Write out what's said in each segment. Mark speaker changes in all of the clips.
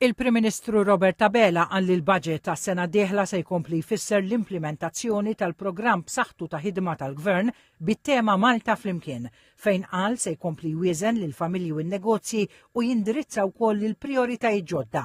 Speaker 1: Il-Prim Ministru Robert Abela qal li l-budget tas-sena d-dieħla se jkompli jfisser l-implementazzjoni tal-programm b'saħħtu ta' ħidma tal-Gvern bit-tema Malta flimkien, fejn qal se jkompli jwieżen lil familji u n-negozji u jindirizza wkoll il-prijoritajiet ġodda.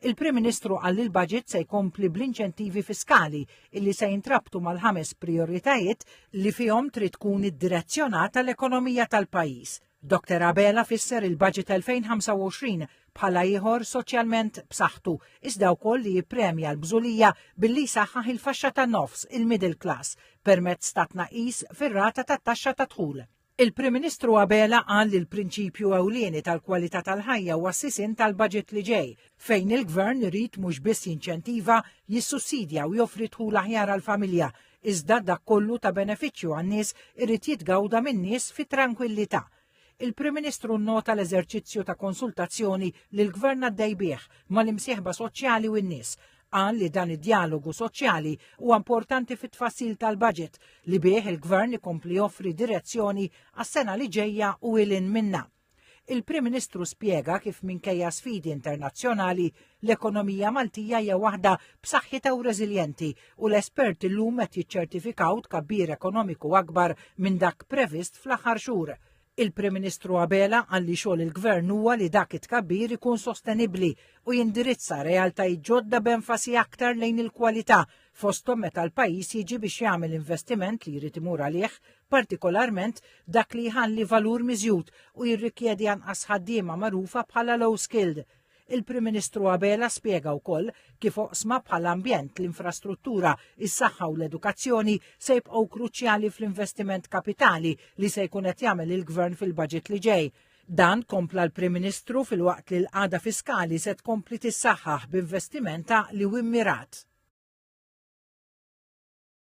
Speaker 1: Il-Prim Ministru qal li l-budget se jkompli bl-inċentivi fiskali illi se jintrabtu mal-5 prijoritajiet li fihom trid tkun iddirezzjonata l-ekonomija tal-pajjiż. Dr. Abela fisser il-budget 2025 bħala ieħor soċjalment b'saħħtu, iżda wkoll li jippremja l-bżulija billi saħħaħ il-faxxa tan-nofs, il-middle class, permezz ta' tnaqqis fir-rata tat-taxxa ta' dħul. Il-Prim Ministru Abela qal li l-prinċipju ewlieni tal-kwalità tal-ħajja huwa s-sisin tal-budget li ġej, fejn il-Gvern irid mhux biss jinċentiva, jissussidja u joffri dħul aħjar għall-familja, iżda dak kollu ta' benefiċċju għan-nies irid jitgawda min-nies fit-tranquillità. Il-Prim Ministru nnota l-eżerċizzju ta' konsultazzjoni li l-Gvern għaddej bih mal-imsieħba soċjali u n-nies. Qal li dan id-dialogu soċjali huwa importanti fit-tfassil tal-budget li bih il-Gvern ikompli joffri direzzjoni għas-sena li ġejja u ilin minna. Il-Prim Ministru spjega kif minkejja sfidi internazzjonali l-ekonomija Maltija hija waħda b'saħħitha u reżiljenti u l-esperti llum qed jiċċertifikaw tkabbir ekonomiku akbar minn dak previst fl-aħħar xhur. Il-Prim Ministru Abela għalli xogħol il-Gvern huwa li dak it-tkabbir ikun sostenibbli u jindirizza realtajiet ġodda b'enfasi aktar lejn il-kwalità fosthom meta l-pajjiż jiġi biex jagħmel investiment li jrid imur għalih, partikolarment dak li jħalli valur miżjud u jirrikjedi anqas ħaddiema magħrufa bħala low skilled. Il-Prim Ministru Abela spjega wkoll kif oqsma bħall-ambjent, l-infrastruttura, is-saħħa u l-edukazzjoni se jibqgħu kruċjali fl-investiment kapitali li se jkun qed jagħmel il-Gvern fil-budget li ġej. Dan kompla l-Prim Ministru fil-waqt li l-qagħda fiskali se tkompli tissaħħaħ b'investimenta li wimmirat.